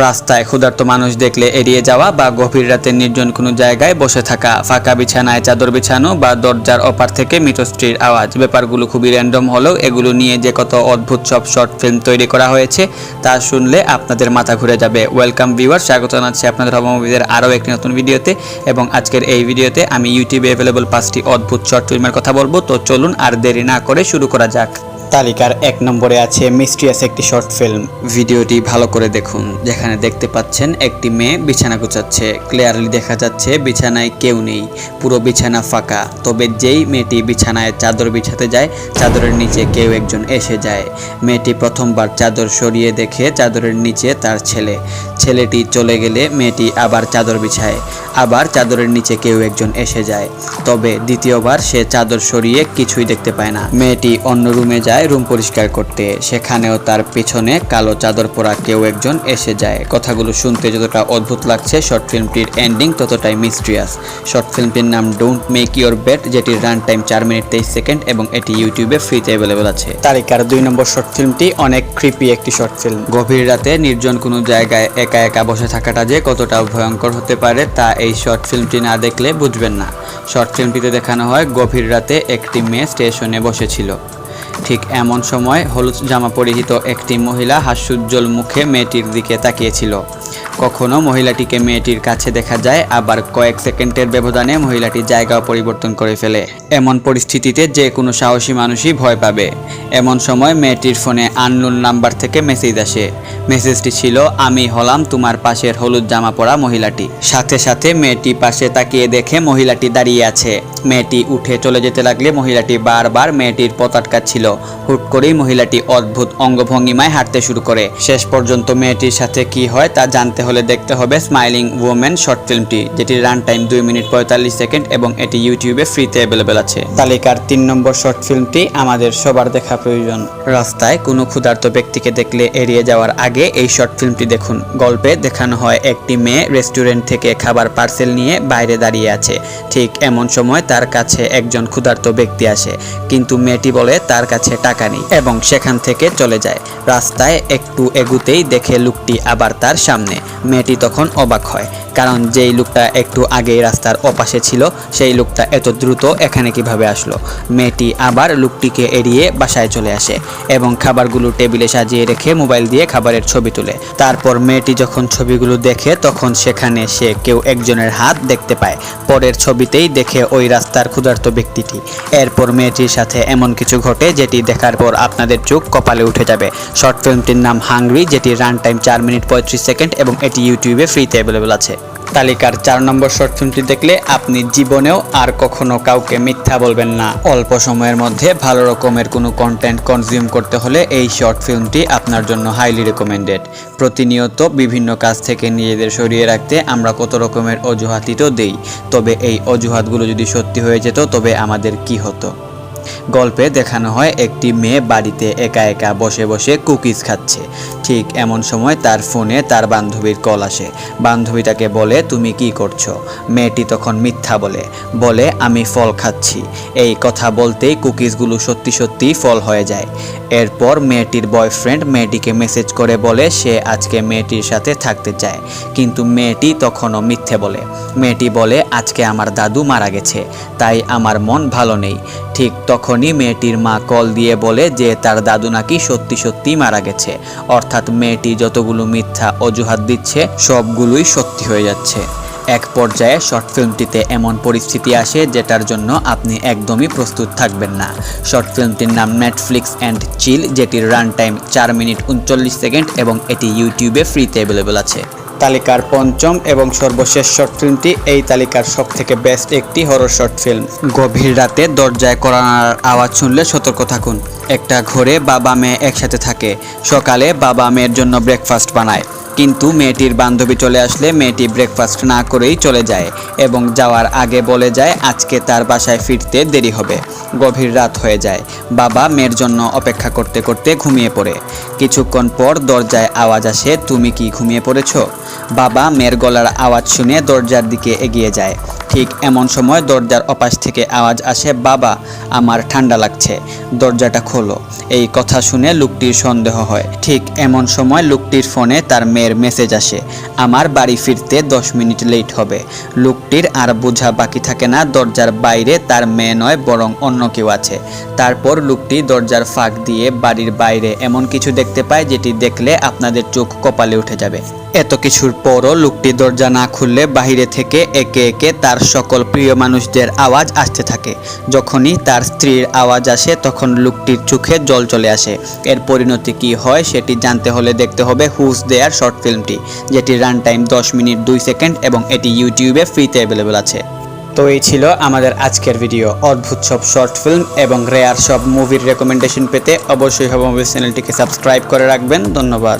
রাস্তায় ক্ষুধার্ত মানুষ দেখলে এড়িয়ে যাওয়া বা গভীর রাতে নির্জন কোনো জায়গায় বসে থাকা, ফাঁকা বিছানায় চাদর বিছানো বা দরজার ওপার থেকে মিতস্ত্রীর আওয়াজ। ব্যাপারগুলো খুবই র্যান্ডম হলেও এগুলো নিয়ে যে কত অদ্ভুত সব শর্ট ফিল্ম তৈরি করা হয়েছে তা শুনলে আপনাদের মাথা ঘুরে যাবে। ওয়েলকাম ভিউয়ার, স্বাগত জানাচ্ছি আপনাদের হব মুভিদের আরও একটি নতুন ভিডিওতে। এবং আজকের এই ভিডিওতে আমি ইউটিউবে অ্যাভেলেবল 5টি অদ্ভুত শর্ট ফিল্মের কথা বলবো। তো চলুন আর দেরি না করে শুরু করা যাক। তালিকার 1 নম্বরে আছে মিস্ট্রিয়াস একটি শর্ট ফিল্ম। ভিডিওটি ভালো করে দেখুন। যেখানে দেখতে পাচ্ছেন একটি মেয়ে বিছানা গুছাচ্ছে। ক্লিয়ারলি দেখা যাচ্ছে বিছানায় কেউ নেই, পুরো বিছানা ফাঁকা। তবে যেই মেয়েটি বিছানায় চাদর বিছাতে যায়, চাদরের নিচে কেউ একজন এসে যায়। মেয়েটি প্রথমবার চাদর সরিয়ে দেখে চাদরের নিচে তার ছেলে। ছেলেটি চলে গেলে মেয়েটি আবার চাদর বিছায়, আবার চাদরের নিচে কেউ একজন এসে যায়। তবে দ্বিতীয়বার সে চাদর সরিয়ে কিছুই দেখতে পায় না। মেয়েটি অন্য রুমে যায় রুম পরিষ্কার করতে, সেখানেও তার পিছনে কালো চাদর পরা কেউ একজন এসে যায়। কথাগুলো শুনতে যতটা অদ্ভুত লাগছে, শর্ট ফিল্মটির এন্ডিং ততটাই মিস্ট্রিয়াস। শর্ট ফিল্মটির নাম ডোন্ট মেক ইউর বেড, যেটির রান টাইম 4 মিনিট 23 সেকেন্ড এবং এটি ইউটিউবে ফ্রিতে অ্যাভেলেবল আছে। তালিকার 2 নম্বর শর্ট ফিল্মটি অনেক ক্রিপি একটি শর্ট ফিল্ম। গভীর রাতে নির্জন কোনো জায়গায় একা একা বসে থাকাটা যে কতটা ভয়ঙ্কর হতে পারে তা এই শর্ট ফিল্মটি না দেখলে বুঝবেন না। শর্ট ফিল্মটিতে দেখানো হয় গভীর রাতে একটি মেয়ে স্টেশনে বসেছিল। ঠিক এমন সময় হলুদ জামা পরিহিত একটি মহিলা হাস্যোজ্জ্বল মুখে মেয়েটির দিকে তাকিয়েছিল। কখনো মহিলাটিকে মেয়েটির কাছে দেখা যায়, আবার কয়েক সেকেন্ডের ব্যবধানে মহিলাটি জায়গা পরিবর্তন করে ফেলে। এমন পরিস্থিতিতে যে কোনো সাহসী মানুষই ভয় পাবে। এমন সময় মেয়েটির ফোনে আননোন নাম্বার থেকে মেসেজ আসে। মেসেজটি ছিল, আমি হলাম তোমার পাশের হলুদ জামা পরা মহিলাটি। সাথে সাথে মেয়েটি পাশে তাকিয়ে দেখে মহিলাটি দাঁড়িয়ে আছে। মেয়েটি উঠে চলে যেতে লাগলে মহিলাটি বারবার মেয়েটির পথ আটকাচ্ছিল। হুট করেই মহিলাটি অদ্ভুত অঙ্গভঙ্গিমায় হাঁটতে শুরু করে। শেষ পর্যন্ত মেয়েটির সাথে কি হয় তা জানতে হলে দেখতে হবে স্মাইলিং ওম্যান শর্ট ফিল্মটি, যেটির রান টাইম 2 মিনিট 45 সেকেন্ড এবং এটি ইউটিউবে ফ্রিতে অ্যাভেলেবেল আছে। তালিকার 3 নম্বর শর্ট ফিল্মটি আমাদের সবার দেখা প্রয়োজন। রাস্তায় কোনো ক্ষুধার্ত ব্যক্তিকে দেখলে এড়িয়ে যাওয়ার আগে এই শর্ট ফিল্মটি দেখুন। গল্পে দেখানো হয় একটি মেয়ে রেস্টুরেন্ট থেকে খাবার পার্সেল নিয়ে বাইরে দাঁড়িয়ে আছে। ঠিক এমন সময় তার কাছে একজন ক্ষুধার্ত ব্যক্তি আসে, কিন্তু মেয়েটি বলে তার কাছে টাকা নেই এবং সেখান থেকে চলে যায়। রাস্তায় একটু এগুতেই দেখে লোকটি আবার তার সামনে। মেয়েটি তখন অবাক হয়, কারণ যেই লোকটা একটু আগেই রাস্তার ওপাশে ছিল সেই লোকটা এত দ্রুত এখানে কিভাবে আসলো। মেয়েটি আবার লোকটিকে এড়িয়ে বাসায় চলে আসে এবং খাবারগুলো টেবিলে সাজিয়ে রেখে মোবাইল দিয়ে খাবারের ছবি তুলে। তারপর মেয়েটি যখন ছবিগুলো দেখে তখন সেখানে সে কেউ একজনের হাত দেখতে পায়। পরের ছবিতেই দেখে ওই রাস্তার ক্ষুধার্ত ব্যক্তিটি। এরপর মেয়েটির সাথে এমন কিছু ঘটে যেটি দেখার পর আপনাদের চোখ কপালে উঠে যাবে। শর্ট ফিল্মটির নাম হাংরি, যেটির রান টাইম 4 মিনিট 35 সেকেন্ড এবং এটি ইউটিউবে ফ্রিতে অ্যাভেলেবল আছে। তালিকার 4 নম্বর শর্ট ফিল্মটি দেখলে আপনি জীবনেও আর কখনো কাউকে মিথ্যা বলবেন না। অল্প সময়ের মধ্যে ভালো রকমের কোনো কন্টেন্ট কনজিউম করতে হলে এই শর্ট ফিল্মটি আপনার জন্য হাইলি রেকমেন্ডেড। প্রতিনিয়ত বিভিন্ন কাজ থেকে নিজেদের সরিয়ে রাখতে আমরা কত রকমের অজুহাতই তো দেই, তবে এই অজুহাতগুলো যদি সত্যি হয়ে যেত তবে আমাদের কি হতো। গল্পে দেখানো হয় একটি মেয়ে বাড়িতে একা একা বসে বসে কুকিজ খাচ্ছে। ঠিক এমন সময় তার ফোনে তার বান্ধবীর কল আসে। বান্ধবী তাকে বলে, তুমি কি করছো? মেয়েটি তখন মিথ্যা বলে আমি ফল খাচ্ছি। এই কথা বলতেই কুকিজগুলো সত্যি সত্যিই ফল হয়ে যায়। এরপর মেয়েটির বয়ফ্রেন্ড মেয়েটিকে মেসেজ করে বলে সে আজকে মেয়েটির সাথে থাকতে চায়, কিন্তু মেয়েটি তখনও মিথ্যে বলে। মেয়েটি বলে, আজকে আমার দাদু মারা গেছে, তাই আমার মন ভালো নেই। ঠিক তখনই মেয়েটির মা কল দিয়ে বলে যে তার দাদু নাকি সত্যি সত্যি মারা গেছে। অর্থাৎ মেয়েটি যতগুলো মিথ্যা অজুহাত দিচ্ছে সবগুলোই সত্যি হয়ে যাচ্ছে। এক পর্যায়ে শর্ট ফিল্মটিতে এমন পরিস্থিতি আসে যেটার জন্য আপনি একদমই প্রস্তুত থাকবেন না। শর্ট ফিল্মটির নাম নেটফ্লিক্স অ্যান্ড চিল, যেটির রান টাইম 4 মিনিট 39 সেকেন্ড এবং এটি ইউটিউবে ফ্রিতে অ্যাভেলেবল আছে। তালিকার 5ম এবং সর্বশেষ শর্ট ফিল্মটি এই তালিকার সবথেকে বেস্ট একটি হরর শর্ট ফিল্ম। গভীর রাতে দরজায় কড়ানাড়ার আওয়াজ শুনলে সতর্ক থাকুন। একটা ঘরে বাবা মেয়ে একসাথে থাকে। সকালে বাবা মেয়ের জন্য ব্রেকফাস্ট বানায়, কিন্তু মেয়েটির বান্ধবী চলে আসলে মেয়েটি ব্রেকফাস্ট না করেই চলে যায় এবং যাওয়ার আগে বলে যায় আজকে তার বাসায় ফিরতে দেরি হবে। গভীর রাত হয়ে যায়। বাবা মেয়ের জন্য অপেক্ষা করতে করতে ঘুমিয়ে পড়ে। কিছুক্ষণ পর দরজায় আওয়াজ আসে, তুমি কি ঘুমিয়ে পড়েছো? বাবা মেয়ের গলার আওয়াজ শুনে দরজার দিকে এগিয়ে যায়। ঠিক এমন সময় দরজার ওপাশ থেকে আওয়াজ আসে, বাবা আমার ঠান্ডা লাগছে, দরজাটা খোলো। এই কথা শুনে লোকটির সন্দেহ হয়। ঠিক এমন সময় লোকটির ফোনে তার মেয়ের মেসেজ আসে, আমার বাড়ি ফিরতে 10 মিনিট লেট হবে। লোকটির আর বোঝা বাকি থাকে না দরজার বাইরে তার মেয়ে নয় বরং অন্য কেউ আছে। তারপর লোকটি দরজার ফাঁক দিয়ে বাড়ির বাইরে এমন কিছু দেখতে পায় যেটি দেখলে আপনাদের চোখ কপালে উঠে যাবে। এত কিছুর পরও লোকটি দরজা না খুললে বাহিরে থেকে একে একে তার সকল প্রিয় মানুষদের আওয়াজ আসতে থাকে। যখনই তার স্ত্রীর আওয়াজ আসে তখন লোকটির চোখে জল চলে আসে। এর পরিণতি কী হয় সেটি জানতে হলে দেখতে হবে হুজ দেয়ার শর্ট ফিল্মটি, যেটির রান টাইম 10 মিনিট 2 সেকেন্ড এবং এটি ইউটিউবে ফ্রিতে অ্যাভেলেবল আছে। তো এই ছিল আমাদের আজকের ভিডিও। অদ্ভুত সব শর্ট ফিল্ম এবং রেয়ার সব মুভির রেকমেন্ডেশন পেতে অবশ্যই হব মুভিজ চ্যানেলটিকে সাবস্ক্রাইব করে রাখবেন। ধন্যবাদ।